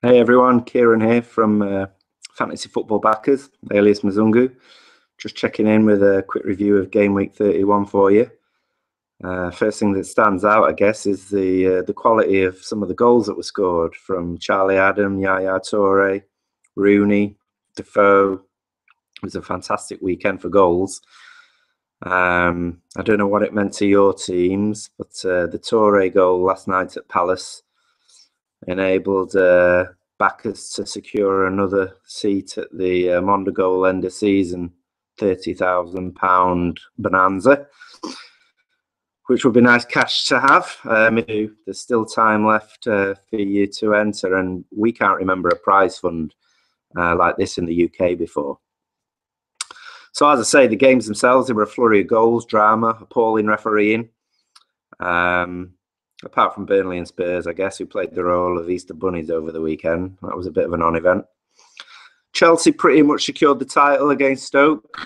Hey everyone, Kieran here from Fantasy Football Backers, alias Mizungu. Just checking in with a quick review of Gameweek 31 for you. First thing that stands out, I guess, is the quality of some of the goals that were scored from Charlie Adam, Yaya Toure, Rooney, Defoe. It was a fantastic weekend for goals. I don't know what it meant to your teams, but the Toure goal last night at Palace enabled backers to secure another seat at the Mondigal end of season £30,000 bonanza, which would be nice cash to have. There's still time left for you to enter, and we can't remember a prize fund like this in the UK before. So as I say, the games themselves, they were a flurry of goals, drama, appalling refereeing. Apart from Burnley and Spurs, I guess, who played the role of Easter bunnies over the weekend. That was a bit of a non-event. Chelsea pretty much secured the title against Stoke.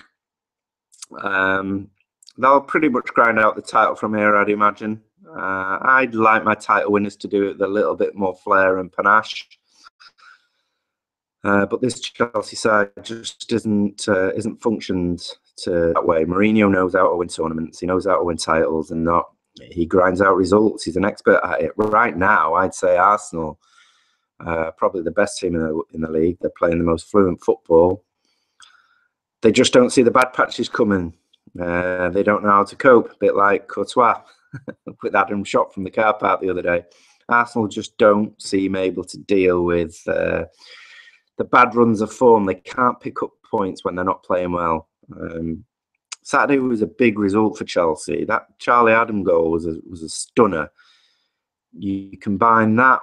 They'll pretty much grind out the title from here, I'd imagine. I'd like my title winners to do it with a little bit more flair and panache. But this Chelsea side just isn't functioned that way. Mourinho knows how to win tournaments. He knows how to win titles, and he grinds out results. He's an expert at it. Right now, I'd say Arsenal, probably the best team in the league. They're playing the most fluent football. They just don't see the bad patches coming. They don't know how to cope, a bit like Courtois with Adam shot from the car park the other day. Arsenal just don't seem able to deal with the bad runs of form. They can't pick up points when they're not playing well. Saturday was a big result for Chelsea. That Charlie Adam goal was a stunner. You combine that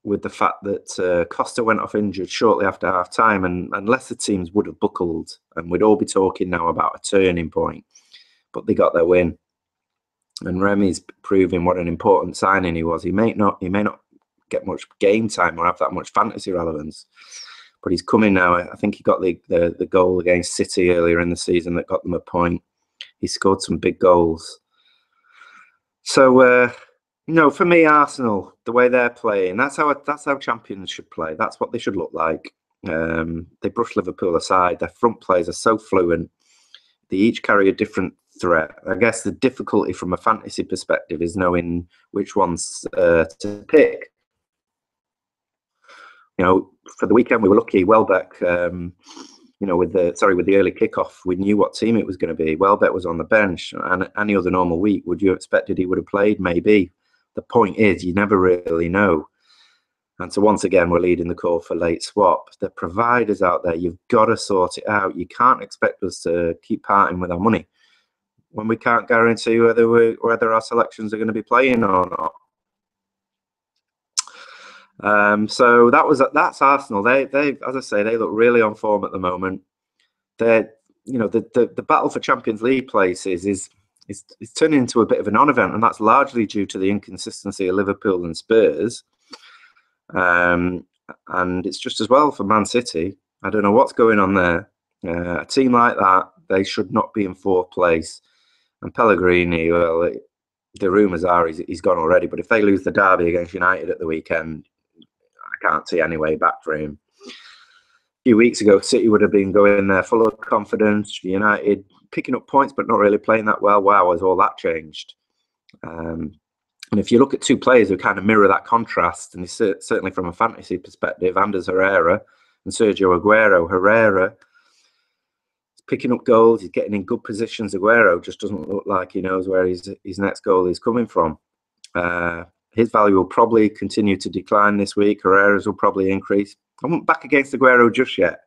with the fact that Costa went off injured shortly after half-time, and lesser teams would have buckled, and we'd all be talking now about a turning point. But they got their win. And Remy's proving what an important signing he was. He may not get much game time or have that much fantasy relevance, but he's coming now. I think he got the goal against City earlier in the season that got them a point. He scored some big goals. So, for me, Arsenal, the way they're playing, that's how champions should play. That's what they should look like. They brush Liverpool aside. Their front players are so fluent. They each carry a different threat. I guess the difficulty from a fantasy perspective is knowing which ones to pick. For the weekend we were lucky. Welbeck, with the early kickoff, we knew what team it was going to be. Welbeck was on the bench, and any other normal week, would you have expected he would have played? Maybe. The point is, you never really know. And so once again, we're leading the call for late swap. The providers out there, you've got to sort it out. You can't expect us to keep parting with our money when we can't guarantee whether our selections are going to be playing or not. So that's Arsenal. They as I say, they look really on form at the moment. The battle for Champions League places is turning into a bit of a non-event, and that's largely due to the inconsistency of Liverpool and Spurs. And it's just as well for Man City. I don't know what's going on there. A team like that, they should not be in fourth place. And Pellegrini, well, the rumours are he's gone already. But if they lose the derby against United at the weekend, I can't see any way back for him. A few weeks ago, City would have been going there full of confidence. United picking up points but not really playing that well. Wow, has all that changed? And if you look at two players who kind of mirror that contrast, and certainly from a fantasy perspective, Anders Herrera and Sergio Aguero. Herrera is picking up goals. He's getting in good positions. Aguero just doesn't look like he knows where his next goal is coming from. His value will probably continue to decline this week. Herrera's will probably increase. I won't back against Aguero just yet.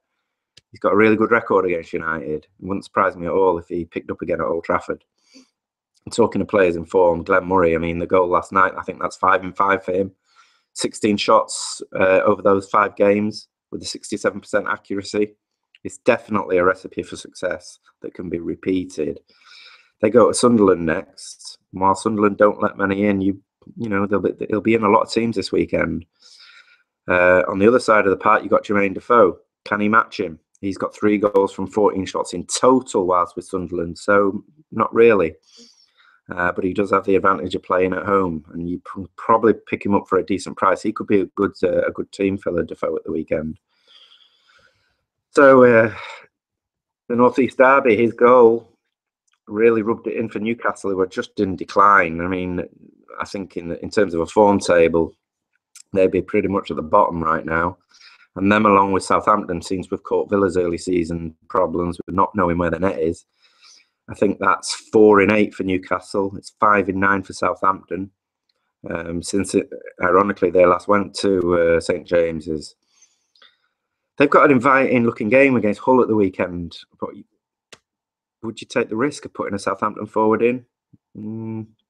He's got a really good record against United. It wouldn't surprise me at all if he picked up again at Old Trafford. And talking to players in form, Glenn Murray, the goal last night, I think that's 5 in 5 for him. 16 shots over those 5 games with a 67% accuracy. It's definitely a recipe for success that can be repeated. They go to Sunderland next. While Sunderland don't let many in, he'll be in a lot of teams this weekend. On the other side of the park, you've got Jermaine Defoe. Can he match him? He's got 3 goals from 14 shots in total whilst with Sunderland, so not really. But he does have the advantage of playing at home, and you probably pick him up for a decent price. He could be a good team filler, Defoe, at the weekend. So the North East derby, his goal really rubbed it in for Newcastle, who were just in decline. I mean, I think in terms of a form table, they'd be pretty much at the bottom right now. And them, along with Southampton, seems to have caught Villa's early season problems with not knowing where the net is. I think that's 4 in 8 for Newcastle. It's 5 in 9 for Southampton. Ironically, they last went to St James's. They've got an inviting-looking game against Hull at the weekend. But would you take the risk of putting a Southampton forward in?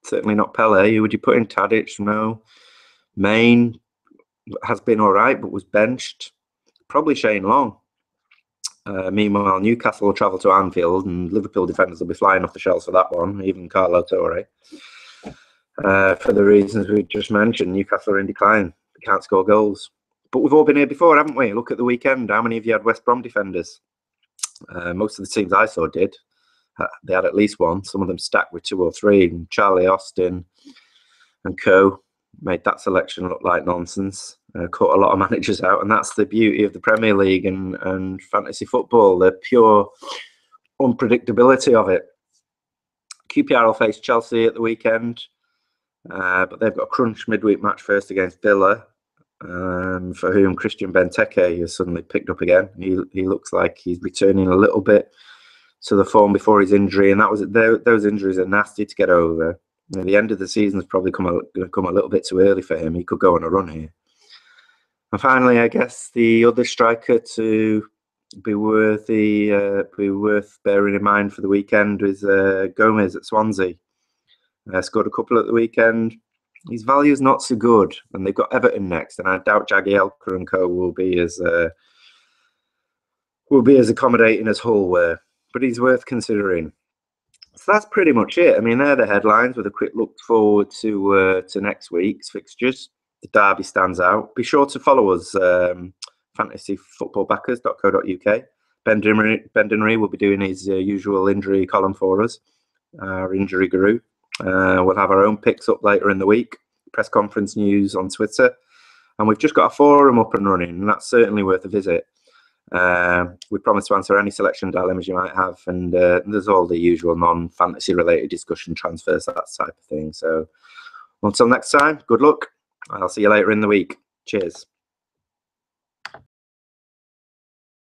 Certainly not Pele. Would you put in Tadic? No. Main has been all right, but was benched. Probably Shane Long. Meanwhile, Newcastle will travel to Anfield, and Liverpool defenders will be flying off the shelves for that one, even Carlo Torre. For the reasons we just mentioned, Newcastle are in decline. They can't score goals. But we've all been here before, haven't we? Look at the weekend. How many of you had West Brom defenders? Most of the teams I saw did. They had at least one. Some of them stacked with 2 or 3. And Charlie Austin and co. made that selection look like nonsense. Caught a lot of managers out, and that's the beauty of the Premier League and fantasy football, the pure unpredictability of it. QPR will face Chelsea at the weekend, but they've got a crunch midweek match first against Villa, for whom Christian Benteke has suddenly picked up again. He looks like he's returning a little bit to the form before his injury, and those injuries are nasty to get over. The end of the season is probably going to come a little bit too early for him. He could go on a run here. And finally, I guess the other striker to be worth bearing in mind for the weekend is Gomez at Swansea. Scored a couple at the weekend. His value is not so good, and they've got Everton next, and I doubt Jagielka and co will be as accommodating as Hull were. But he's worth considering. So that's pretty much it. I mean, they're the headlines with a quick look forward to next week's fixtures. The derby stands out. Be sure to follow us, fantasyfootballbackers.co.uk. Ben Dinnery will be doing his usual injury column for us, our injury guru. We'll have our own picks up later in the week, press conference news on Twitter, and we've just got a forum up and running, and that's certainly worth a visit. We promise to answer any selection dilemmas you might have, and there's all the usual non-fantasy related discussion, transfers, that type of thing. So until next time, good luck. I'll see you later in the week. Cheers.